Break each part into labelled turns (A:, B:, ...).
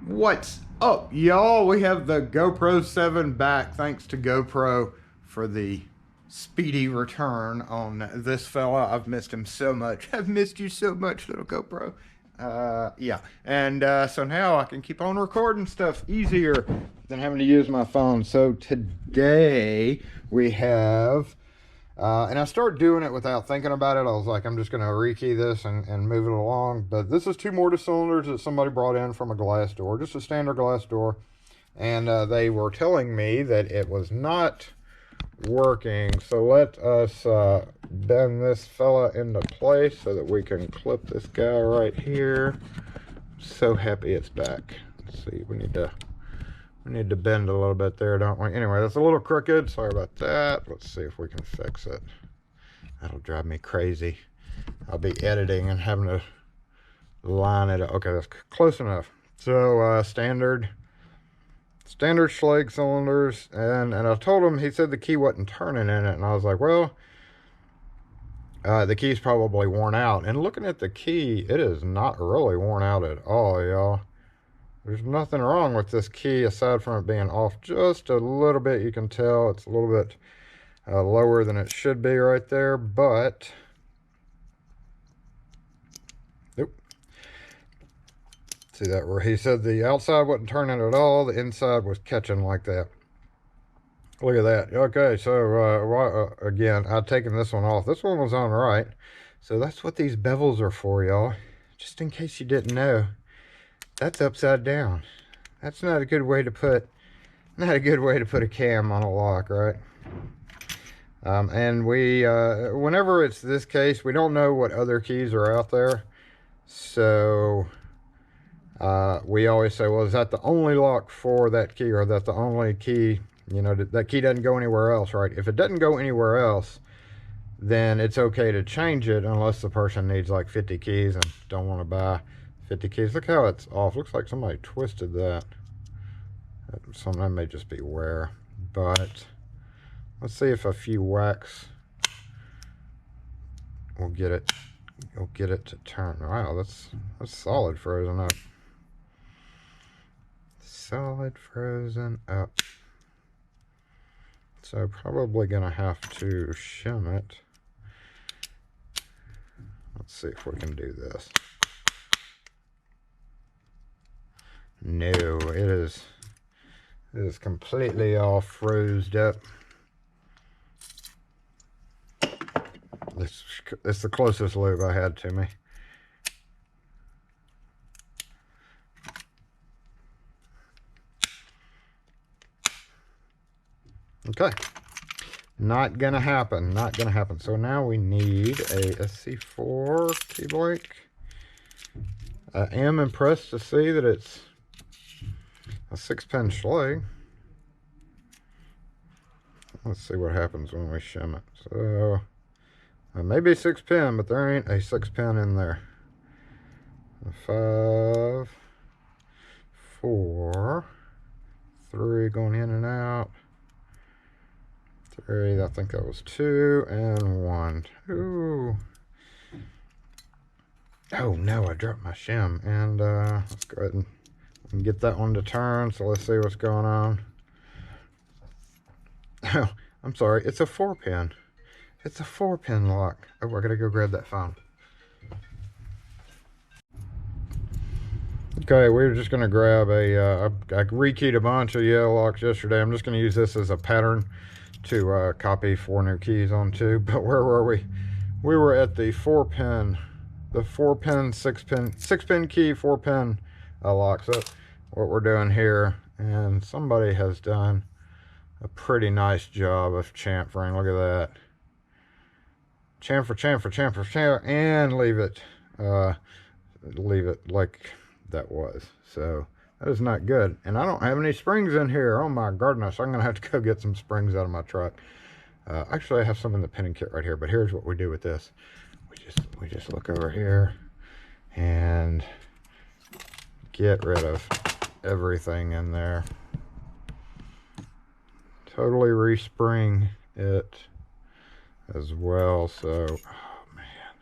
A: What's up, y'all? We have the GoPro 7 back. Thanks to GoPro for the speedy return on this fella. I've missed him so much. I've missed you so much, little GoPro. Yeah. And so now I can keep on recording stuff easier than having to use my phone. So today we have and I started doing it without thinking about it. I was like, I'm just going to rekey this and move it along. But this is two mortise cylinders that somebody brought in from a glass door, just a standard glass door. And they were telling me that it was not working. So let us bend this fella into place so that we can clip this guy right here. I'm so happy it's back. Let's see, we need to bend a little bit there, don't we? Anyway, that's a little crooked. Sorry about that. Let's see if we can fix it. That'll drive me crazy. I'll be editing and having to line it up. Okay, that's close enough. So standard Schlage cylinders, and I told him, he said the key wasn't turning in it, and I was like, well, the key's probably worn out. And looking at the key, it is not really worn out at all, y'all. There's nothing wrong with this key aside from it being off just a little bit. You can tell it's a little bit lower than it should be right there, but nope. See that where he said the outside wasn't turning at all, the inside was catching like that. Look at that. Okay, so again, I've taken this one off. This one was on right, so that's what these bevels are for, y'all. Just in case you didn't know. That's upside down. That's not a good way to put a cam on a lock, right? And we whenever it's this case, we don't know what other keys are out there, so we always say, well, is that the only lock for that key, or that the only key, you know, that key doesn't go anywhere else, right? If it doesn't go anywhere else, then it's okay to change it, unless the person needs like 50 keys and don't want to buy 50 keys. Look how it's off. Looks like somebody twisted that. That may just be wear, but let's see if a few whacks will get it to turn. Wow, that's solid frozen up. Solid frozen up. So probably gonna have to shim it. Let's see if we can do this. No, it is completely all frozen up. It's the closest lube I had to me. Okay, not gonna happen. So now we need a SC4 key blank. I am impressed to see that it's a 6-pin Schlage. Let's see what happens when we shim it. So it may be 6-pin, but there ain't a 6-pin in there. 5, 4, 3 going in and out. 3, I think that was 2, and 1. Ooh. Oh no, I dropped my shim. And let's go ahead and get that one to turn. So let's see what's going on. Oh, I'm sorry, it's a 4-pin. It's a 4-pin lock. Oh, I gotta go grab that phone. Okay, we're just gonna grab I rekeyed a bunch of yellow locks yesterday. I'm just gonna use this as a pattern to copy 4 new keys onto. But where were we? We were at the 4-pin, 6-pin key, 4-pin lock. So what we're doing here, and somebody has done a pretty nice job of chamfering. Look at that. Chamfer, and leave it like that was. So that is not good. And I don't have any springs in here. Oh my goodness, I'm gonna have to go get some springs out of my truck. Actually, I have some in the pinning kit right here, but here's what we do with this. We just look over here and get rid of everything in there. Totally respring it as well. So, oh man,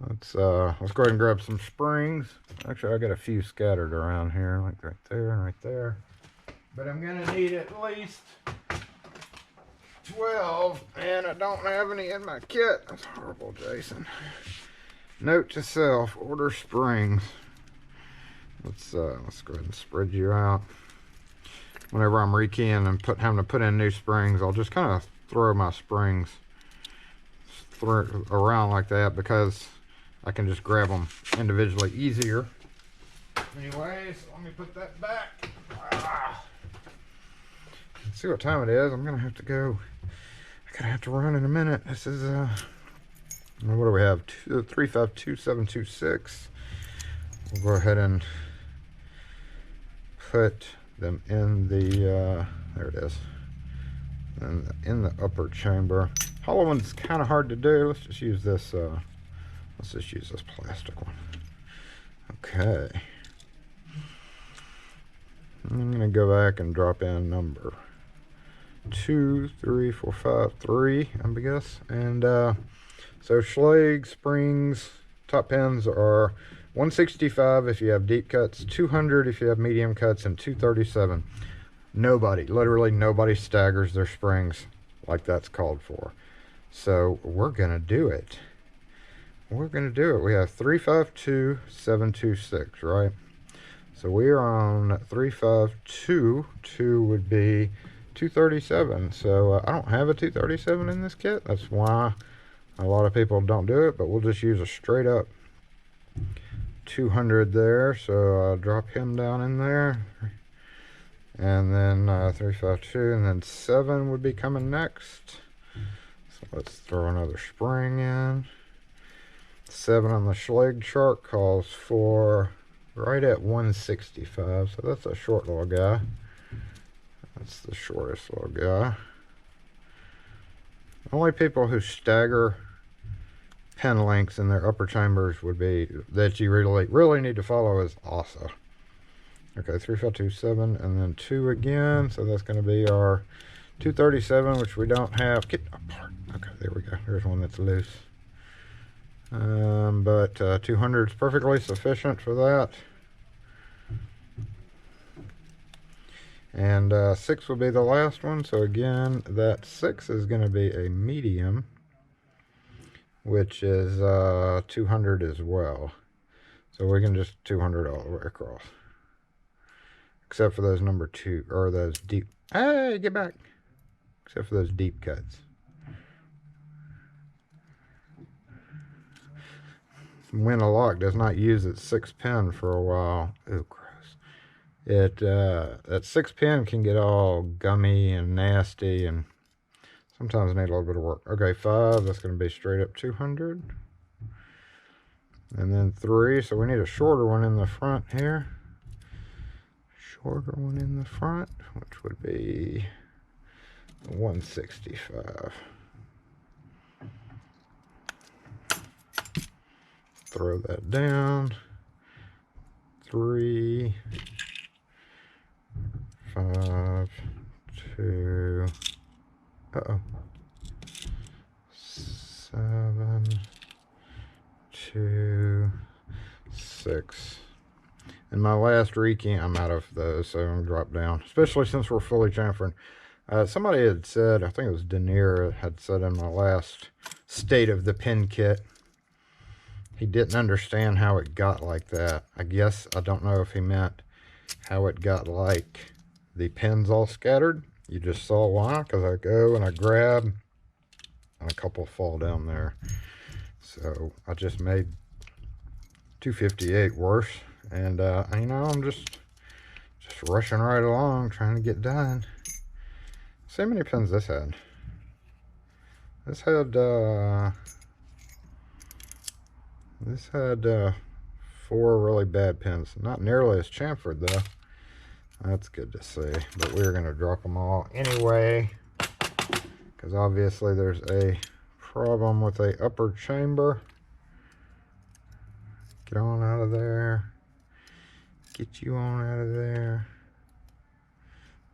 A: Let's go ahead and grab some springs. Actually, I got a few scattered around here, like right there and right there. But I'm gonna need at least 12, and I don't have any in my kit. That's horrible, Jason. Note to self: order springs. Let's go ahead and spread you out. Whenever I'm rekeying and having to put in new springs, I'll just kind of throw my springs around like that because I can just grab them individually easier. Anyways, let me put that back. Let's see what time it is. I'm gonna have to go. I'm gonna have to run in a minute. This is what do we have? 352-726. We'll go ahead and put them in the there it is, in the upper chamber. Hollow one's kind of hard to do. Let's just use this plastic one. Okay, I'm gonna go back and drop in number 2, 3, 4, 5, 3, I guess. And so Schlage springs top pins are 165 if you have deep cuts, 200 if you have medium cuts, and 237. Literally nobody staggers their springs like that's called for. So we're gonna do it. We have 352-726, right? So we are on 352. 2 would be 237. So I don't have a 237 in this kit. That's why a lot of people don't do it, but we'll just use a straight up 200 there. So I'll drop him down in there, and then 352, and then 7 would be coming next. So let's throw another spring in. 7 on the Schlage chart calls for right at 165, so that's a short little guy. That's the shortest little guy. Only people who stagger pin lengths in their upper chambers would be, that you really need to follow, is Asa. Okay, 352-7, and then 2 again, so that's going to be our 237, which we don't have. Get apart. Okay, there we go. There's one that's loose. But 200 is perfectly sufficient for that. And 6 will be the last one. So again, that 6 is going to be a medium, which is 200 as well. So we can just 200 all the way across, except for those number 2, or those deep. Hey, get back! Except for those deep cuts. Win-a-lock does not use its 6 pin for a while. Ooh, gross. That 6 pin can get all gummy and nasty, and sometimes need a little bit of work. Okay, 5, that's going to be straight up 200. And then 3, so we need a shorter one in the front here. Shorter one in the front, which would be 165. Throw that down. 3, 5, 2, 7, 2, 6. And my last rekey, I'm out of those, so I'm going to drop down, especially since we're fully chamfering. Somebody had said, I think it was Denier, had said in my last state of the pin kit, he didn't understand how it got like that. I guess, I don't know if he meant how it got like the pins all scattered. You just saw why, because I go and I grab, and a couple fall down there. So I just made 258 worse. And, you know, I'm just rushing right along, trying to get done. See how many pins this had. This had 4 really bad pins. Not nearly as chamfered, though. That's good to see. But we're going to drop them all anyway, because obviously there's a problem with the upper chamber. Get on out of there. Get you on out of there.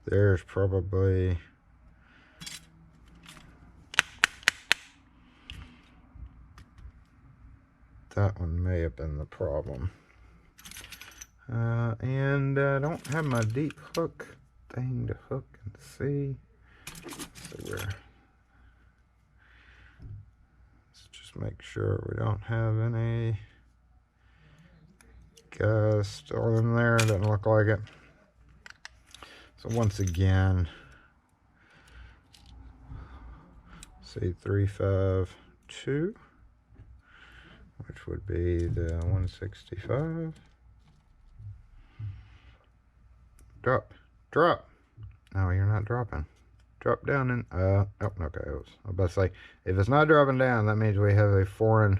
A: There's probably That one may have been the problem. And I don't have my deep hook thing to hook and see. So let's just make sure we don't have any guys still in there. Doesn't look like it. So once again, C352, which would be the 165. Drop. No, you're not dropping. Drop down and, oh, okay. I was about to say, if it's not dropping down, that means we have a foreign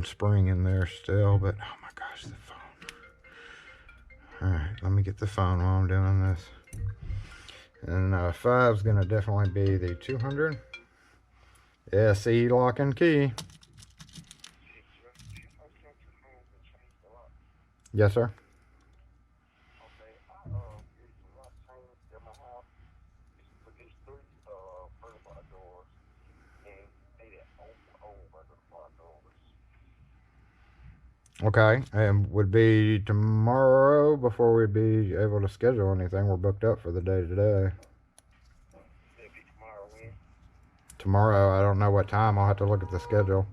A: spring in there still, but, oh my gosh, the phone. Alright, let me get the phone while I'm doing this. And 5 is going to definitely be the 200. SE lock and key. Yes, sir. Okay, and would be tomorrow before we'd be able to schedule anything. We're booked up for the day today. Tomorrow, I don't know what time. I'll have to look at the schedule.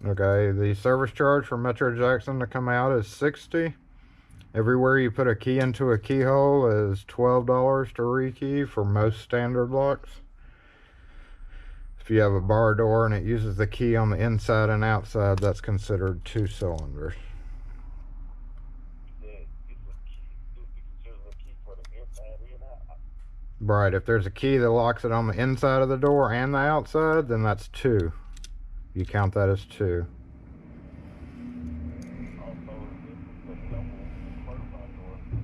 A: Okay, the service charge for Metro Jackson to come out is $60. Everywhere you put a key into a keyhole is $12 to rekey for most standard locks. If you have a bar door and it uses the key on the inside and outside, that's considered 2 cylinders. Right, if there's a key that locks it on the inside of the door and the outside, then that's 2. You count that as 2.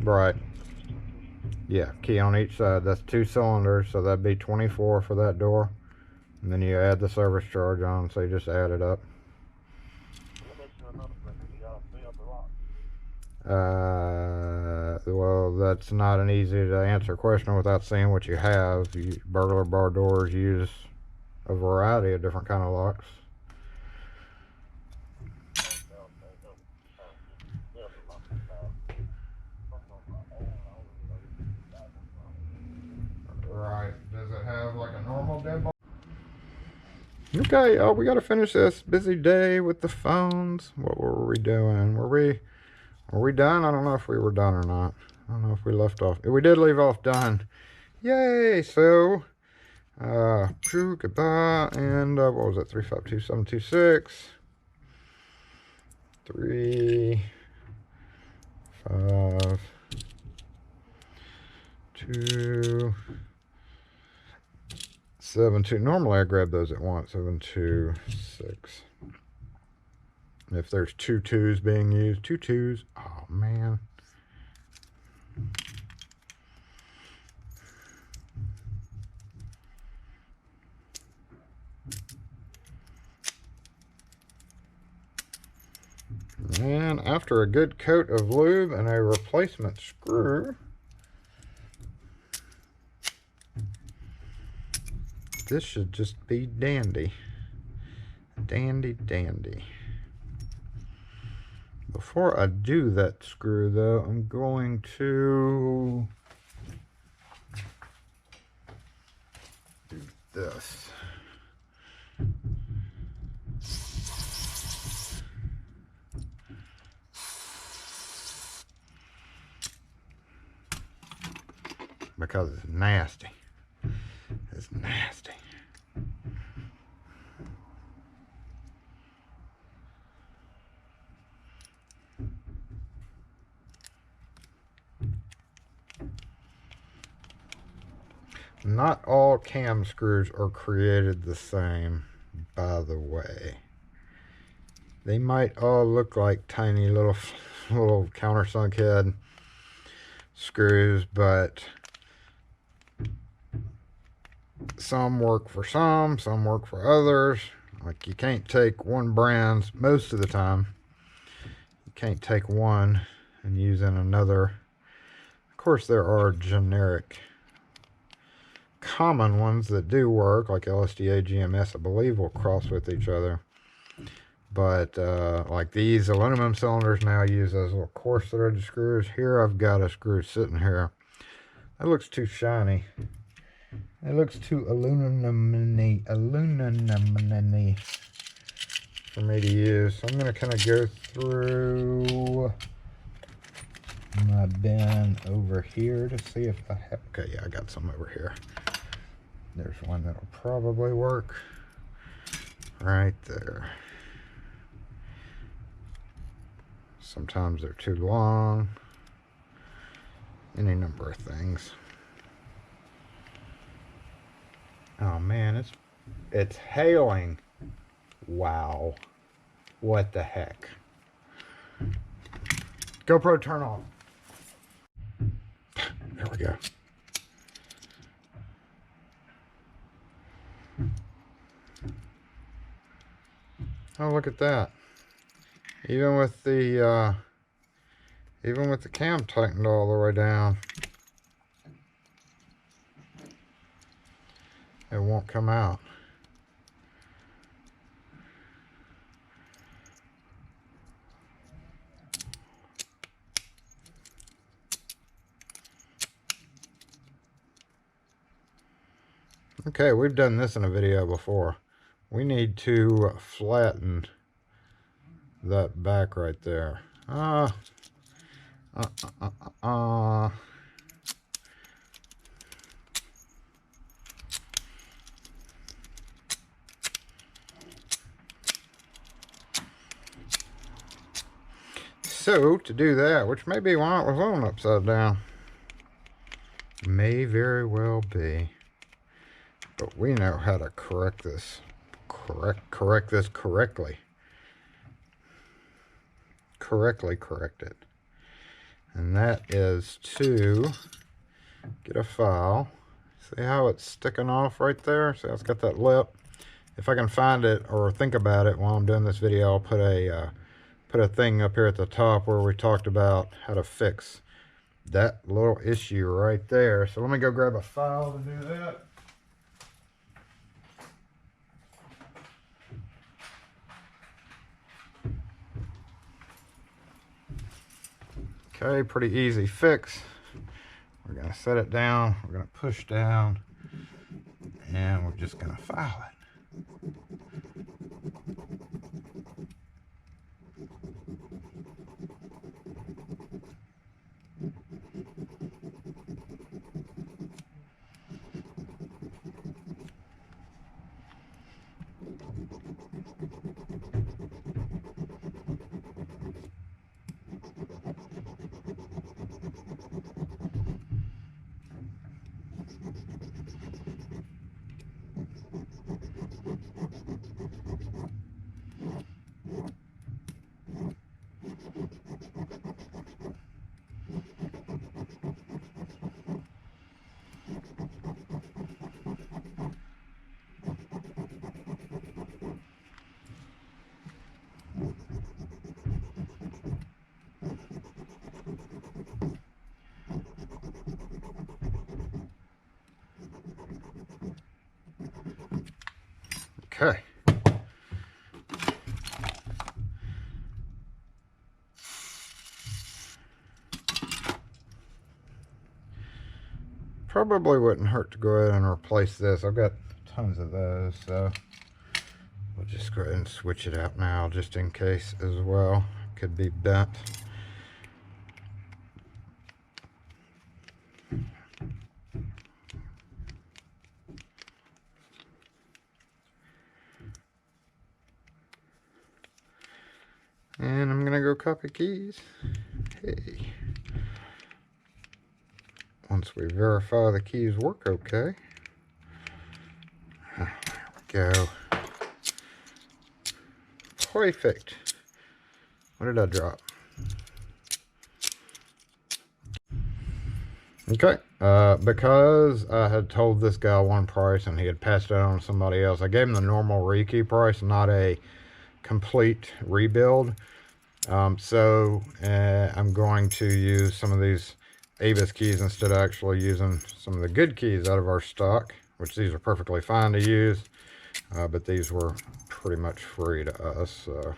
A: Right. Yeah, key on each side. That's 2 cylinders, so that'd be 24 for that door. And then you add the service charge on, so you just add it up. Well, that's not an easy to answer question without seeing what you have. Burglar bar doors use a variety of different kind of locks. Right. Does it have like a normal deadbolt? Okay, we got to finish this busy day with the phones. What were we doing? Were we done? I don't know if we were done or not. I don't know if we left off. We did leave off done. Yay! So, goodbye. And what was it? 352-726. 3, 5, 2, 7, 2. Normally I grab those at once. 7, 2, 6. If there's 2 2s being used, 2 2s. Oh man. And after a good coat of lube and a replacement screw, this should just be dandy. Dandy. Before I do that screw though, I'm going to do this. Because it's nasty. It's nasty. Not all cam screws are created the same, by the way. They might all look like tiny little countersunk head screws, but some work for some work for others. Like you can't take one brand most of the time. You can't take one and use in another. Of course, there are generic common ones that do work, like LSDA, GMS, I believe, will cross with each other. But like these aluminum cylinders now use those little coarse threaded screws. Here I've got a screw sitting here. That looks too shiny. It looks too aluminum-y for me to use. So I'm going to kind of go through my bin over here to see if I have... Okay, yeah, I got some over here. There's one that'll probably work right there. Sometimes they're too long. Any number of things. Oh man, it's hailing. Wow. What the heck? GoPro, turn off. There we go. Oh, look at that. Even with the cam tightened all the way down, it won't come out. Okay, we've done this in a video before. We need to flatten that back right there. So, to do that, which may be why it was on upside down. May very well be. But we know how to correct this. Correct this correctly. Correct it. And that is to get a file. See how it's sticking off right there? See how it's got that lip? If I can find it or think about it while I'm doing this video, I'll put a thing up here at the top where we talked about how to fix that little issue right there. So let me go grab a file to do that. Okay, pretty easy fix. We're going to set it down, we're going to push down, and we're just going to file it. Okay. Probably wouldn't hurt to go ahead and replace this. I've got tons of those, so we'll just go ahead and switch it out now just in case as well. Could be bent. And I'm gonna go copy keys. Hey. Once we verify the keys work okay. There we go. Perfect. What did I drop? Okay. Because I had told this guy one price and he had passed it on to somebody else, I gave him the normal rekey price, not a complete rebuild. So I'm going to use some of these Avis keys instead of actually using some of the good keys out of our stock.
B: which these are perfectly fine to use, but these were pretty much free to us, so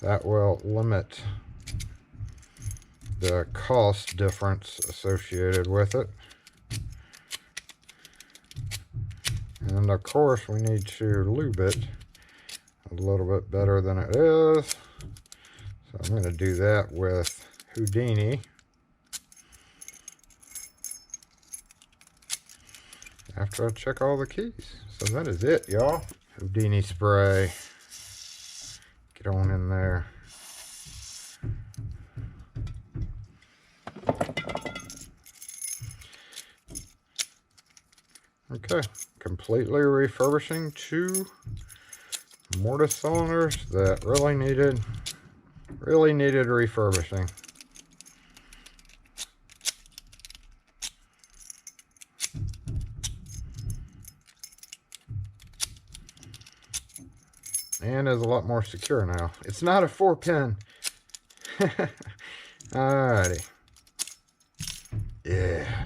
B: that will limit the cost difference associated with it. And of course we need to lube it a little bit better than it is, so I'm going to do that with Houdini. After I check all the keys. So that is it, y'all. Houdini spray. Get on in there. Okay, completely refurbishing 2 mortise cylinders that really needed refurbishing. And is a lot more secure now. It's not a 4-pin. Alrighty. Yeah.